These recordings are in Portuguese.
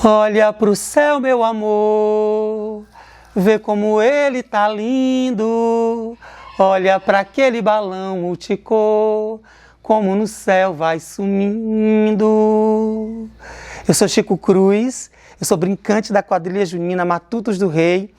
Olha pro céu, meu amor, vê como ele tá lindo. Olha pra aquele balão multicor, como no céu vai sumindo. Eu sou Chico Cruz, eu sou brincante da quadrilha junina Matutos do Rei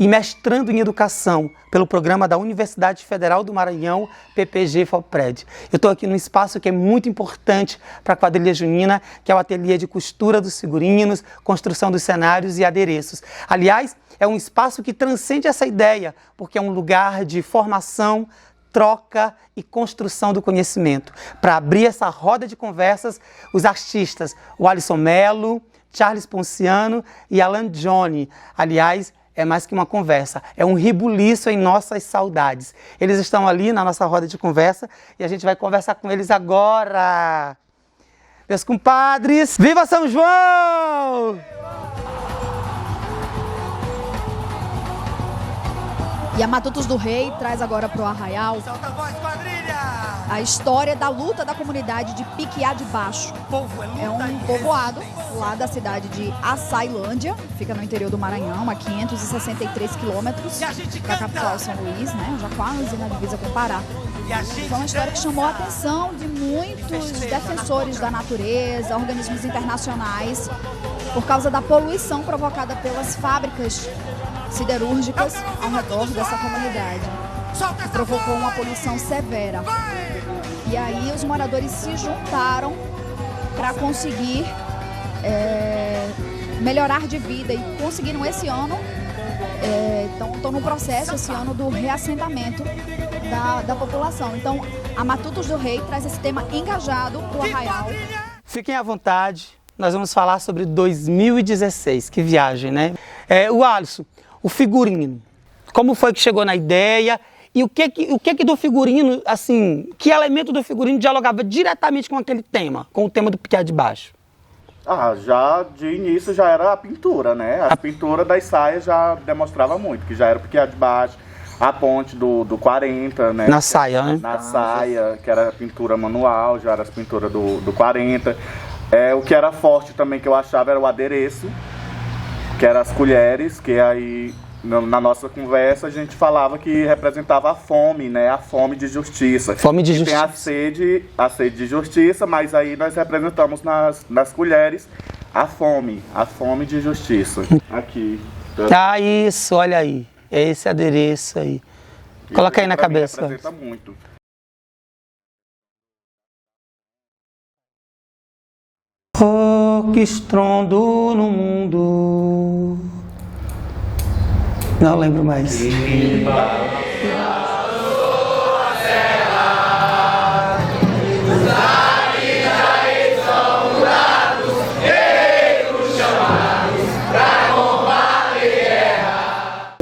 e mestrando em educação pelo programa da Universidade Federal do Maranhão, PPG-FOPRED. Eu estou aqui num espaço que é muito importante para a quadrilha junina, que é o ateliê de costura dos figurinos, construção dos cenários e adereços. Aliás, é um espaço que transcende essa ideia, porque é um lugar de formação, troca e construção do conhecimento. Para abrir essa roda de conversas, os artistas, o Alisson Melo, Charles Ponciano e Alan Johnny. Aliás, é mais que uma conversa, é um rebuliço em nossas saudades. Eles estão ali na nossa roda de conversa e a gente vai conversar com eles agora. Meus compadres, viva São João! E a Matutos do Rei traz agora para o Arraial a história da luta da comunidade de Piquiá de Baixo. É um povoado lá da cidade de Açailândia, fica no interior do Maranhão, a 563 quilômetros da capital São Luís, né? Já quase na divisa com o Pará. Foi uma história que chamou a atenção de muitos defensores da natureza, organismos internacionais, por causa da poluição provocada pelas fábricas siderúrgicas ao redor dessa comunidade. Provocou uma poluição severa. E aí os moradores se juntaram para conseguir melhorar de vida e conseguiram esse ano, estão no processo esse ano do reassentamento da população. Então a Matutos do Rei traz esse tema engajado para o Arraial. Fiquem à vontade, nós vamos falar sobre 2016, que viagem, né? O Alisson, o figurino, como foi que chegou na ideia e o que do figurino, assim, que elemento do figurino dialogava diretamente com aquele tema, com o tema do Piquiá de Baixo? Já de início já era a pintura, né? A pintura das saias já demonstrava muito, que já era o Piquiá de Baixo, a ponte do 40, né? Na saia, né? Na saia, que era a pintura manual, já era as pinturas do 40. O que era forte também, que eu achava, era o adereço, que eram as colheres, que aí na nossa conversa a gente falava que representava a fome, né? A fome de justiça. Fome de justiça. Tem a sede de justiça, mas aí nós representamos nas colheres a fome de justiça. Aqui. Isso, olha aí. É esse adereço aí. Coloca aí na cabeça. Representa muito. Oh, que estrondo no mundo. Não lembro mais. Eu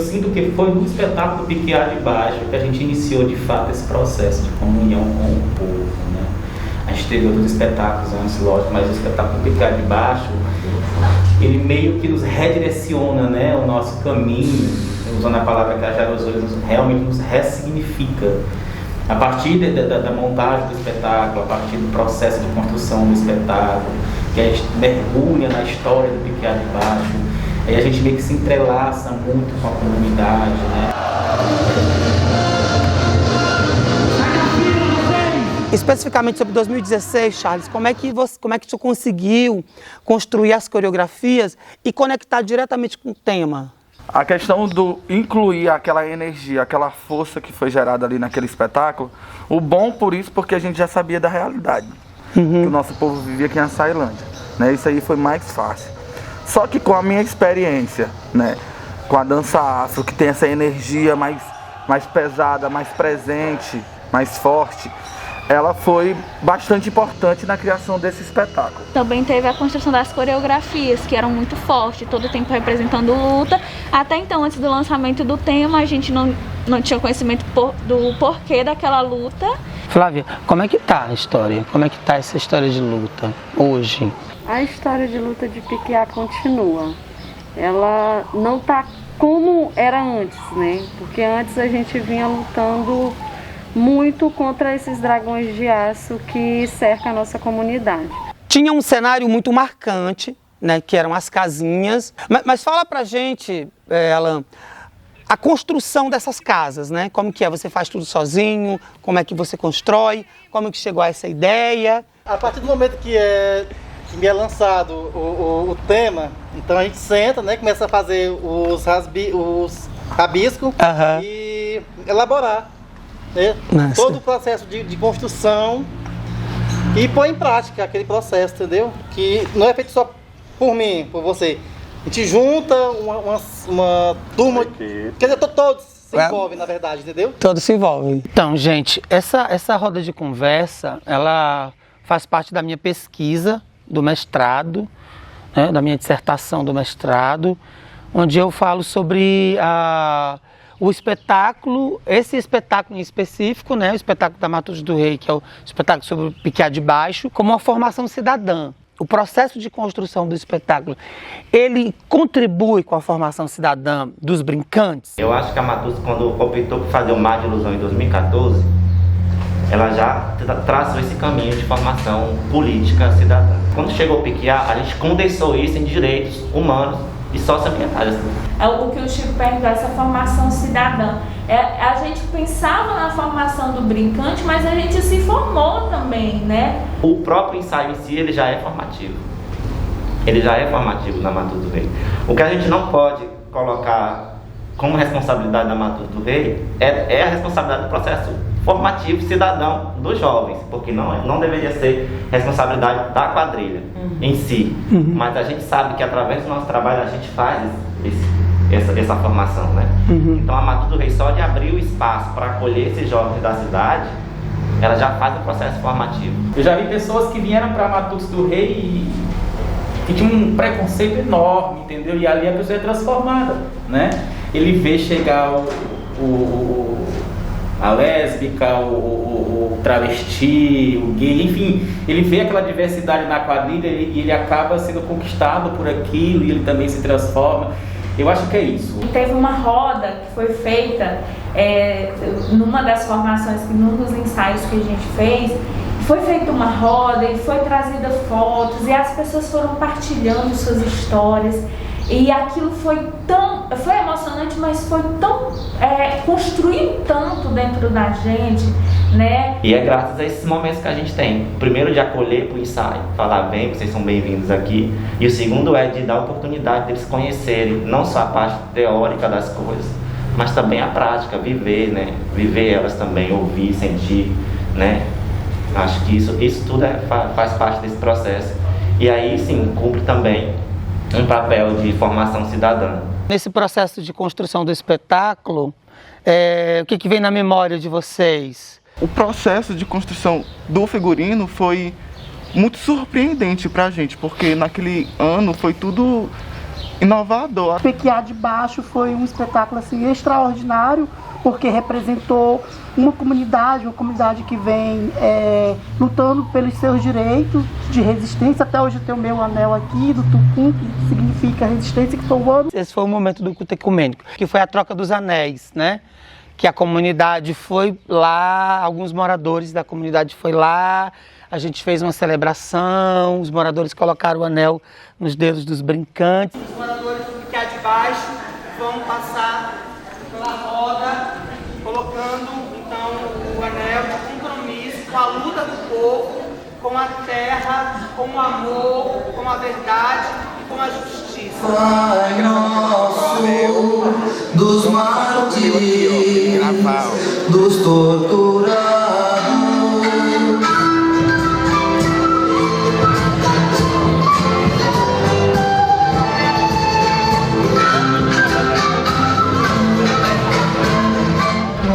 sinto que foi no espetáculo do Piquiá de Baixo que a gente iniciou de fato esse processo de comunhão com o povo, né? A gente teve outros espetáculos antes, lógico, mas o espetáculo do Piquiá de Baixo, ele meio que nos redireciona, né, o nosso caminho, usando a palavra Cajarosô, realmente nos ressignifica. A partir da montagem do espetáculo, a partir do processo de construção do espetáculo, que a gente mergulha na história do Piquiá de Baixo, aí a gente meio que se entrelaça muito com a comunidade, né? Especificamente sobre 2016, Charles, como é que você conseguiu construir as coreografias e conectar diretamente com o tema? A questão do incluir aquela energia, aquela força que foi gerada ali naquele espetáculo, o bom por isso, porque a gente já sabia da realidade, que o nosso povo vivia aqui na Açailândia, né? Isso aí foi mais fácil. Só que com a minha experiência, né, com a dança afro, que tem essa energia mais pesada, mais presente, mais forte, ela foi bastante importante na criação desse espetáculo. Também teve a construção das coreografias, que eram muito fortes, todo o tempo representando luta. Até então, antes do lançamento do tema, a gente não tinha conhecimento do porquê daquela luta. Flávia, como é que tá a história? Como é que tá essa história de luta hoje? A história de luta de Piquiá continua. Ela não tá como era antes, né? Porque antes a gente vinha lutando muito contra esses dragões de aço que cercam a nossa comunidade. Tinha um cenário muito marcante né, que eram as casinhas. Mas fala pra gente, Alan, a construção dessas casas, né? Como que é? Você faz tudo sozinho? Como é que você constrói? Como que chegou a essa ideia? A partir do momento que me é lançado o tema, então a gente senta, né, começa a fazer os rabiscos e elaborar, né, todo o processo de construção e pôr em prática aquele processo, entendeu? Que não é feito só por mim, por você. A gente junta uma turma, quer dizer, todos se envolvem, na verdade, entendeu? Todos se envolvem. Então, gente, essa roda de conversa, ela faz parte da minha pesquisa do mestrado, né, da minha dissertação do mestrado, onde eu falo sobre o espetáculo, esse espetáculo em específico, né, o espetáculo da Matutos do Rei, que é o espetáculo sobre o Piquiá de Baixo, como uma formação cidadã. O processo de construção do espetáculo, ele contribui com a formação cidadã dos brincantes? Eu acho que a Matutos, quando optou por fazer o Mar de Ilusão em 2014, ela já traçou esse caminho de formação política cidadã. Quando chegou o Piquiá, a gente condensou isso em direitos humanos e socioambientais. É o que o Chico perguntou, essa formação cidadã. A gente pensava na formação do brincante, mas a gente se formou também, né? O próprio ensaio em si, ele já é formativo. Ele já é formativo na Matutos do Rei. O que a gente não pode colocar como responsabilidade da Matutos do Rei é a responsabilidade do processo formativo cidadão dos jovens, porque não deveria ser responsabilidade da quadrilha em si. Mas a gente sabe que através do nosso trabalho a gente faz essa formação, né? Então a Matutos do Rei, só de abrir o espaço para acolher esses jovens da cidade, ela já faz um processo formativo. Eu já vi pessoas que vieram para Matutos do Rei e que tinham um preconceito enorme, entendeu? E ali a pessoa é transformada, né? Ele vê chegar a lésbica, o travesti, o gay, enfim, ele vê aquela diversidade na quadrilha e ele acaba sendo conquistado por aquilo e ele também se transforma. Eu acho que é isso. Teve uma roda que foi feita numa das formações, num dos ensaios que a gente fez, foi feita uma roda e foi trazida fotos e as pessoas foram partilhando suas histórias. E aquilo foi emocionante, mas foi tão, construiu tanto dentro da gente, né? E é graças a esses momentos que a gente tem. O primeiro de acolher para o ensaio, falar bem, vocês são bem-vindos aqui. E o segundo é de dar a oportunidade deles conhecerem não só a parte teórica das coisas, mas também a prática, viver, né? Viver elas também, ouvir, sentir, né? Acho que isso tudo faz parte desse processo. E aí, sim, cumpre também um papel de formação cidadã. Nesse processo de construção do espetáculo, o que vem na memória de vocês? O processo de construção do figurino foi muito surpreendente pra gente, porque naquele ano foi tudo inovador. Piquiá de Baixo foi um espetáculo assim, extraordinário, porque representou uma comunidade que vem lutando pelos seus direitos de resistência. Até hoje eu tenho o meu anel aqui, do tucum, que significa resistência, que foi o ano. Esse foi o momento do culto ecumênico, que foi a troca dos anéis, né? Que a comunidade foi lá, alguns moradores da comunidade foi lá, a gente fez uma celebração, os moradores colocaram o anel nos dedos dos brincantes. Os moradores do Piquiá de Baixo vão passar pela roda, colocando então o anel de compromisso com a luta do povo, com a terra, com o amor, com a verdade e com a justiça. Pai nosso, dos mártires, dos torturados.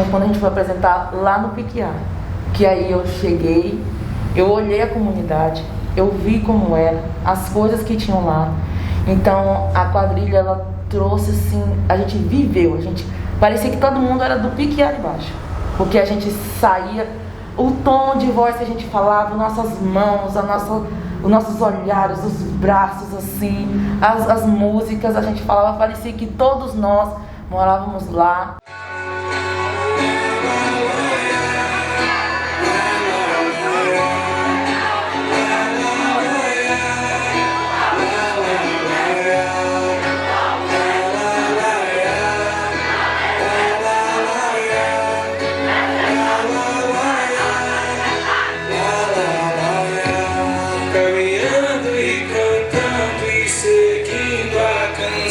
Quando a gente foi apresentar lá no Piquiá, que aí eu cheguei, eu olhei a comunidade, eu vi como era, as coisas que tinham lá. Então a quadrilha, ela trouxe assim, a gente viveu, parecia que todo mundo era do Piquiá de Baixo, porque a gente saía, o tom de voz que a gente falava, nossas mãos, os nossos olhares, os braços assim, as músicas, a gente falava, parecia que todos nós morávamos lá.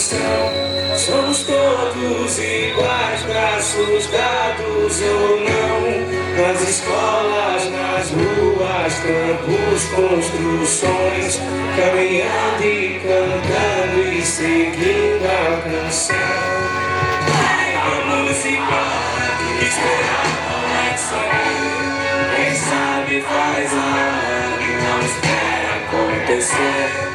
canção. Somos todos iguais, braços dados ou não. Nas escolas, nas ruas, campos, construções, caminhando e cantando e seguindo a canção. Vamos embora, esperar não é só. Quem sabe faz a hora, não espera acontecer.